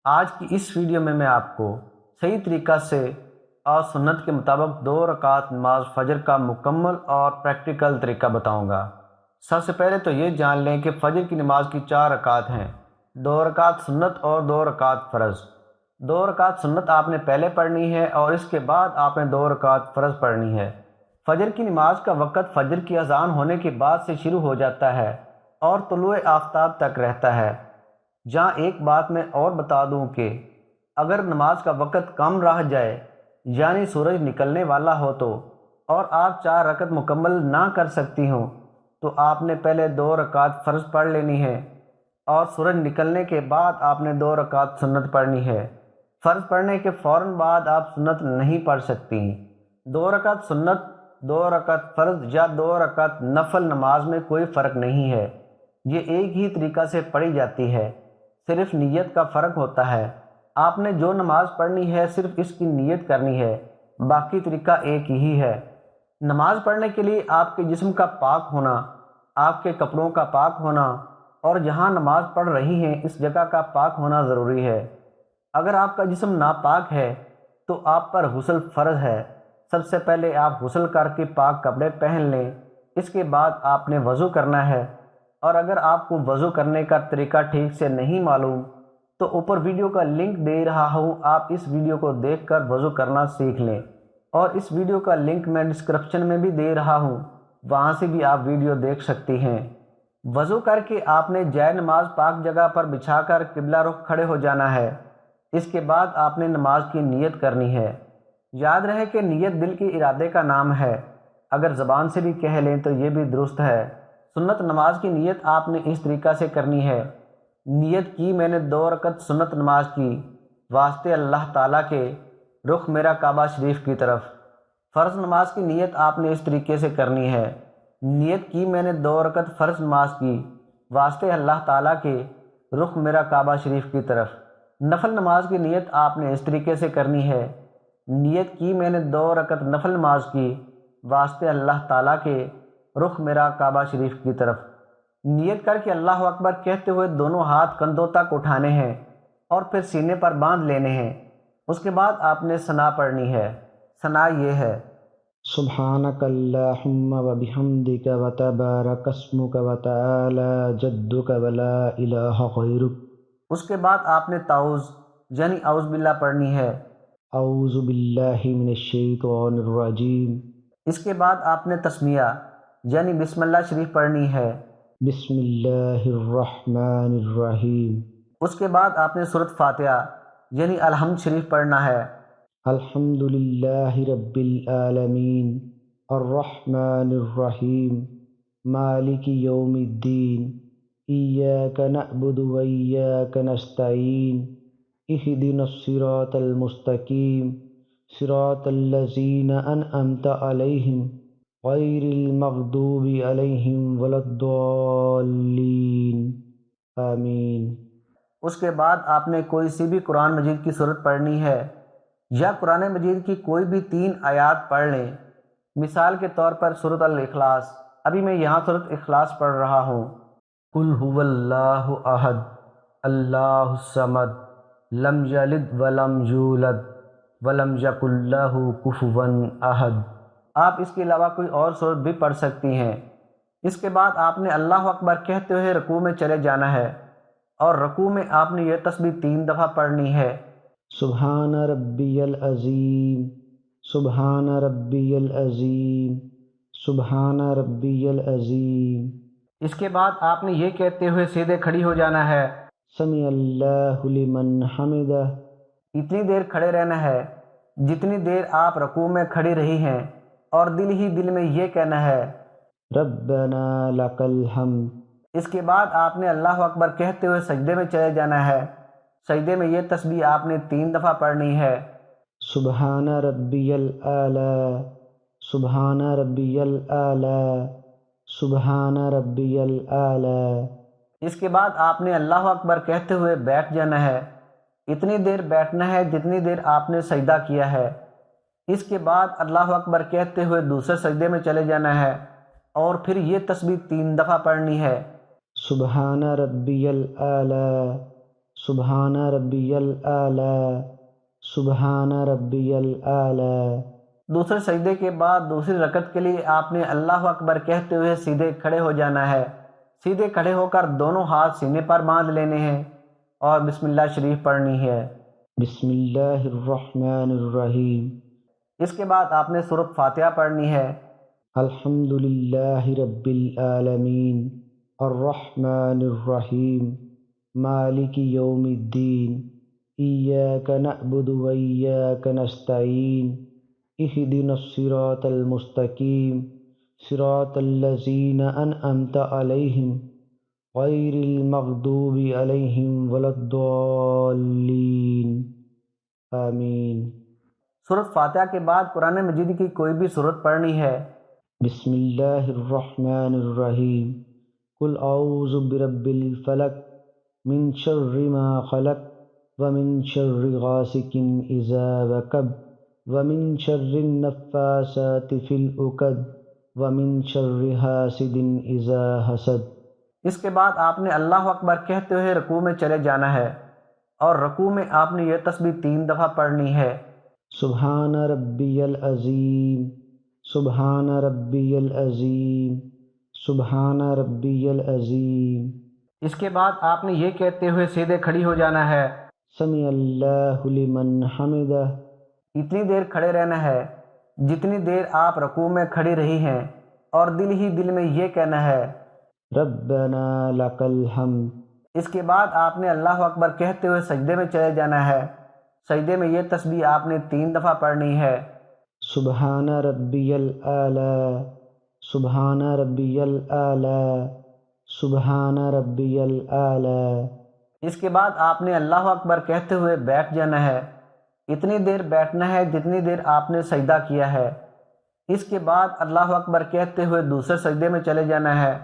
آج کی اس ویڈیو میں آپ کو صحیح طریقہ سے اور سنت کے مطابق 2 رکعت نماز فجر کا مکمل اور پریکٹیکل طریقہ بتاؤں گا۔ سب سے پہلے تو یہ جان لیں کہ فجر کی نماز کی 4 رکعت ہیں، 2 رکعت سنت اور 2 رکعت فرض۔ 2 رکعت سنت آپ نے پہلے پڑھنی ہے اور اس کے بعد آپ نے 2 رکعت فرض پڑھنی ہے۔ فجر کی نماز کا وقت فجر کی اذان ہونے کے بعد سے شروع ہو جاتا ہے اور طلوع آفتاب تک رہتا ہے۔ جہاں ایک بات میں اور بتا دوں کہ اگر نماز کا وقت کم رہ جائے یعنی سورج نکلنے والا ہو تو اور آپ 4 رکعت مکمل نہ کر سکتی ہوں تو آپ نے پہلے 2 رکعت فرض پڑھ لینی ہے اور سورج نکلنے کے بعد آپ نے 2 رکعت سنت پڑھنی ہے۔ فرض پڑھنے کے فوراً بعد آپ سنت نہیں پڑھ سکتی۔ 2 رکعت سنت، 2 رکعت فرض یا 2 رکعت نفل نماز میں کوئی فرق نہیں ہے، یہ ایک ہی طریقہ سے پڑھی جاتی ہے، صرف نیت کا فرق ہوتا ہے۔ آپ نے جو نماز پڑھنی ہے صرف اس کی نیت کرنی ہے، باقی طریقہ ایک ہی ہے۔ نماز پڑھنے کے لیے آپ کے جسم کا پاک ہونا، آپ کے کپڑوں کا پاک ہونا اور جہاں نماز پڑھ رہی ہیں اس جگہ کا پاک ہونا ضروری ہے۔ اگر آپ کا جسم ناپاک ہے تو آپ پر غسل فرض ہے۔ سب سے پہلے آپ غسل کر کے پاک کپڑے پہن لیں، اس کے بعد آپ نے وضو کرنا ہے، اور اگر آپ کو وضو کرنے کا طریقہ ٹھیک سے نہیں معلوم تو اوپر ویڈیو کا لنک دے رہا ہوں، آپ اس ویڈیو کو دیکھ کر وضو کرنا سیکھ لیں، اور اس ویڈیو کا لنک میں ڈسکرپشن میں بھی دے رہا ہوں، وہاں سے بھی آپ ویڈیو دیکھ سکتی ہیں۔ وضو کر کے آپ نے جائے نماز پاک جگہ پر بچھا کر قبلہ رخ کھڑے ہو جانا ہے۔ اس کے بعد آپ نے نماز کی نیت کرنی ہے۔ یاد رہے کہ نیت دل کے ارادے کا نام ہے، اگر زبان سے بھی کہہ لیں تو یہ بھی درست ہے۔ سنت نماز کی نیت آپ نے اس طریقہ سے کرنی ہے۔ نیت کی میں نے 2 رکعت سنت نماز کی واسطے اللہ تعالیٰ کے، رخ میرا کعبہ شریف کی طرف۔ فرض نماز کی نیت آپ نے اس طریقے سے کرنی ہے۔ نیت کی میں نے 2 رکعت فرض نماز کی واسطے اللہ تعالیٰ کے، رخ میرا کعبہ شریف کی طرف۔ نفل نماز کی نیت آپ نے اس طریقے سے کرنی ہے۔ نیت کی میں نے 2 رکعت نفل نماز کی واسطے اللہ تعالیٰ کے، رخ میرا کعبہ شریف کی طرف۔ نیت کر کے اللہ اکبر کہتے ہوئے دونوں ہاتھ کندھوں تک اٹھانے ہیں اور پھر سینے پر باندھ لینے ہیں۔ اس کے بعد آپ نے ثنا پڑھنی ہے۔ ثنا یہ ہے: سبحانک اللہم وبحمدک وتبارک اسمک وتعالی جدک ولا الہ غیرک۔ اس کے بعد آپ نے تعوذ یعنی اعوذ باللہ پڑھنی ہے۔ اعوذ باللہ من الشیطان الرجیم۔ اس کے بعد آپ نے تسمیہ یعنی بسم اللہ شریف پڑھنی ہے۔ بسم اللہ الرحمن الرحیم۔ اس کے بعد آپ نے سورۃ فاتحہ یعنی الحمد شریف پڑھنا ہے۔ الحمد للہ رب العالمین الرحمن الرحیم مالک یوم الدین ایاک نعبد و ایاک نستعین اہدنا الصراط المستقیم صراط الذین انعمت علیہم غیر المغضوب علیہم ولا الضالین آمین۔ اس کے بعد آپ نے کوئی سی بھی قرآن مجید کی صورت پڑھنی ہے یا قرآن مجید کی کوئی بھی 3 آیات پڑھ لیں۔ مثال کے طور پر سورۃ الاخلاص، ابھی میں یہاں سورۃ اخلاص پڑھ رہا ہوں۔ قل هو اللہ احد اللہ الصمد لم یلد ولم یولد ولم یکن لہ کفوا احد۔ آپ اس کے علاوہ کوئی اور سورت بھی پڑھ سکتی ہیں۔ اس کے بعد آپ نے اللہ اکبر کہتے ہوئے رکوع میں چلے جانا ہے، اور رکوع میں آپ نے یہ تسبیح 3 دفعہ پڑھنی ہے: سبحان ربی العظیم سبحان ربی العظیم سبحان ربی العظیم۔ اس کے بعد آپ نے یہ کہتے ہوئے سیدھے کھڑی ہو جانا ہے: سمع اللہ لمن حمدہ۔ اتنی دیر کھڑے رہنا ہے جتنی دیر آپ رکوع میں کھڑی رہی ہیں، اور دل ہی دل میں یہ کہنا ہے: ربنا لک الحمد۔ اس کے بعد آپ نے اللہ اکبر کہتے ہوئے سجدے میں چلے جانا ہے۔ سجدے میں یہ تسبیح آپ نے 3 دفعہ پڑھنی ہے: سبحان ربی الاعلی سبحان ربی الاعلی سبحان ربی الاعلی۔ اس کے بعد آپ نے اللہ اکبر کہتے ہوئے بیٹھ جانا ہے۔ اتنی دیر بیٹھنا ہے جتنی دیر آپ نے سجدہ کیا ہے۔ اس کے بعد اللہ اکبر کہتے ہوئے دوسرے سجدے میں چلے جانا ہے، اور پھر یہ تسبیح 3 دفعہ پڑھنی ہے: سبحان ربی الاعلی سبحان ربی الاعلی، سبحان ربی الاعلی۔ دوسرے سجدے کے بعد دوسری رکعت کے لیے آپ نے اللہ اکبر کہتے ہوئے سیدھے کھڑے ہو جانا ہے۔ سیدھے کھڑے ہو کر دونوں ہاتھ سینے پر باندھ لینے ہیں اور بسم اللہ شریف پڑھنی ہے۔ بسم اللہ الرحمن الرحیم۔ اس کے بعد آپ نے سورۃ فاتحہ پڑھنی ہے۔ الحمد للہ رب العالمین، الرحمن الرحیم، مالک یوم الدین، ایاک نعبد و ایاک نستعین، اہدنا الصراط المستقیم، صراط الذین انعمت علیہم غیر المغضوب علیہم ولا الضالین، آمین۔ سورۃ فاتحہ کے بعد قرآن مجید کی کوئی بھی سورت پڑھنی ہے۔ بسم اللہ الرحمن الرحیم، قل اعوذ برب الفلق من شر ما خلق ومن شر غاسق اذا وقب ومن شر النفاثات في العقد ومن شر حاسد اذا حسد۔ اس کے بعد آپ نے اللہ اکبر کہتے ہوئے رکوع میں چلے جانا ہے اور رکوع میں آپ نے یہ تسبیح 3 دفعہ پڑھنی ہے۔ سبحان ربی العظیم، سبحان ربی العظیم، سبحان ربی العظیم۔ اس کے بعد آپ نے یہ کہتے ہوئے سیدھے کھڑی ہو جانا ہے۔ سمع اللہ لمن حمدہ۔ اتنی دیر کھڑے رہنا ہے جتنی دیر آپ رکوع میں کھڑی رہی ہیں اور دل ہی دل میں یہ کہنا ہے ربنا لک الحمد۔ اس کے بعد آپ نے اللہ اکبر کہتے ہوئے سجدے میں چلے جانا ہے۔ سجدے میں یہ تسبیح آپ نے 3 دفعہ پڑھنی ہے۔ سبحان ربی الاعلی، سبحان ربی الاعلی، سبحان ربی الاعلی۔ اس کے بعد آپ نے اللہ اکبر کہتے ہوئے بیٹھ جانا ہے۔ اتنی دیر بیٹھنا ہے جتنی دیر آپ نے سجدہ کیا ہے۔ اس کے بعد اللہ اکبر کہتے ہوئے دوسرے سجدے میں چلے جانا ہے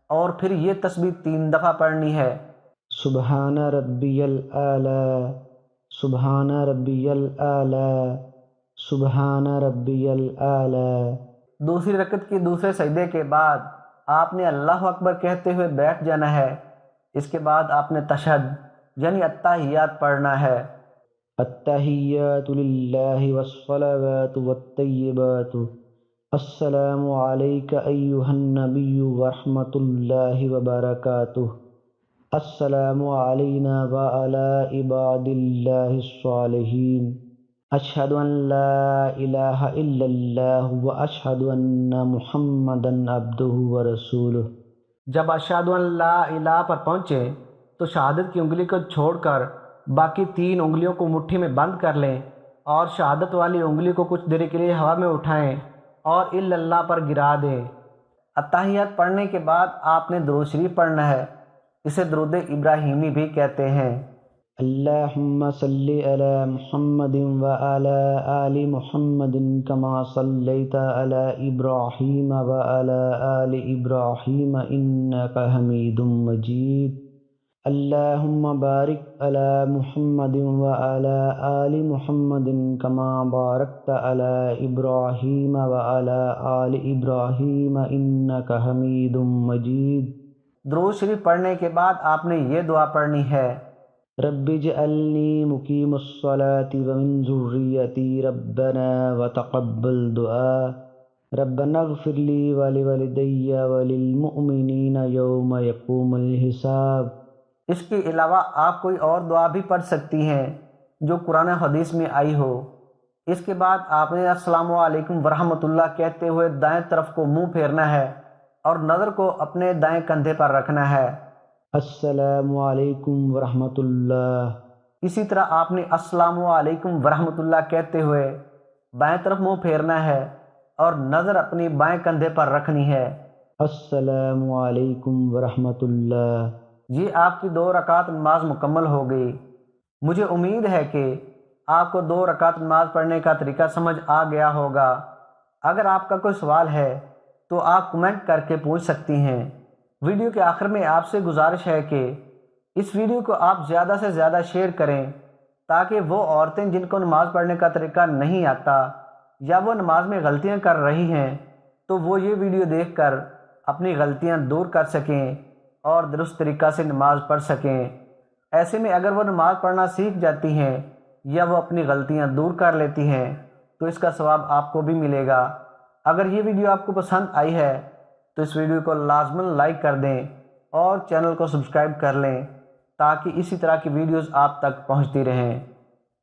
اور پھر یہ تسبیح 3 دفعہ پڑھنی ہے۔ سبحان ربی الاعلی، سبحان ربی الاعلی، سبحان ربی الاعلی۔ دوسری رکعت کی دوسرے سجدے کے بعد آپ نے اللہ اکبر کہتے ہوئے بیٹھ جانا ہے۔ اس کے بعد آپ نے تشہد یعنی التحیات پڑھنا ہے۔ التحیات للہ والصلوات والطیبات، السلام علیک ایہا النبی ورحمۃ اللہ وبرکاتہ، السلام علینا وعلی عباد اللہ الصالحین، اشہد ان لا الہ الا اللہ واشہد ان محمدا عبدہ ورسولہ۔ جب اشہد ان لا الہ پر پہنچیں تو شہادت کی انگلی کو چھوڑ کر باقی 3 انگلیوں کو مٹھی میں بند کر لیں اور شہادت والی انگلی کو کچھ دیر کے لیے ہوا میں اٹھائیں اور الا اللہ پر گرا دیں۔ التحیات پڑھنے کے بعد آپ نے درود شریف پڑھنا ہے۔ اسے درود ابراہیمی بھی کہتے ہیں۔ اللہم صلی علی محمد وعلی آل محمد کما صلیت علی ابراہیم وعلی آل ابراہیم انکا حمید مجید۔ اللہم بارک علی محمد وعلی آل محمد کما بارکت علی ابراہیم وعلی آل ابراہیم انکا حمید مجید۔ درود شریف پڑھنے کے بعد آپ نے یہ دعا پڑھنی ہے۔ رب اجعلنی مقیم الصلاۃ ومن ذریتی ربنا وتقبل دعاء، ربنا اغفر لی ولوالدی وللمؤمنین یوم یقوم الحساب۔ اس کے علاوہ آپ کوئی اور دعا بھی پڑھ سکتی ہیں جو قرآن حدیث میں آئی ہو۔ اس کے بعد آپ نے السلام علیکم ورحمۃ اللہ کہتے ہوئے دائیں طرف کو منہ پھیرنا ہے اور نظر کو اپنے دائیں کندھے پر رکھنا ہے۔ السلام علیکم ورحمۃ اللہ۔ اسی طرح آپ نے السلام علیکم ورحمۃ اللہ کہتے ہوئے بائیں طرف منہ پھیرنا ہے اور نظر اپنی بائیں کندھے پر رکھنی ہے۔ السلام علیکم ورحمۃ اللہ۔ یہ آپ کی 2 رکعت نماز مکمل ہو گئی۔ مجھے امید ہے کہ آپ کو 2 رکعت نماز پڑھنے کا طریقہ سمجھ آ گیا ہوگا۔ اگر آپ کا کوئی سوال ہے تو آپ کمنٹ کر کے پوچھ سکتی ہیں۔ ویڈیو کے آخر میں آپ سے گزارش ہے کہ اس ویڈیو کو آپ زیادہ سے زیادہ شیئر کریں تاکہ وہ عورتیں جن کو نماز پڑھنے کا طریقہ نہیں آتا یا وہ نماز میں غلطیاں کر رہی ہیں تو وہ یہ ویڈیو دیکھ کر اپنی غلطیاں دور کر سکیں اور درست طریقہ سے نماز پڑھ سکیں۔ ایسے میں اگر وہ نماز پڑھنا سیکھ جاتی ہیں یا وہ اپنی غلطیاں دور کر لیتی ہیں تو اس کا ثواب آپ کو بھی ملے گا۔ اگر یہ ویڈیو آپ کو پسند آئی ہے تو اس ویڈیو کو لازماً لائک کر دیں اور چینل کو سبسکرائب کر لیں تاکہ اسی طرح کی ویڈیوز آپ تک پہنچتی رہیں۔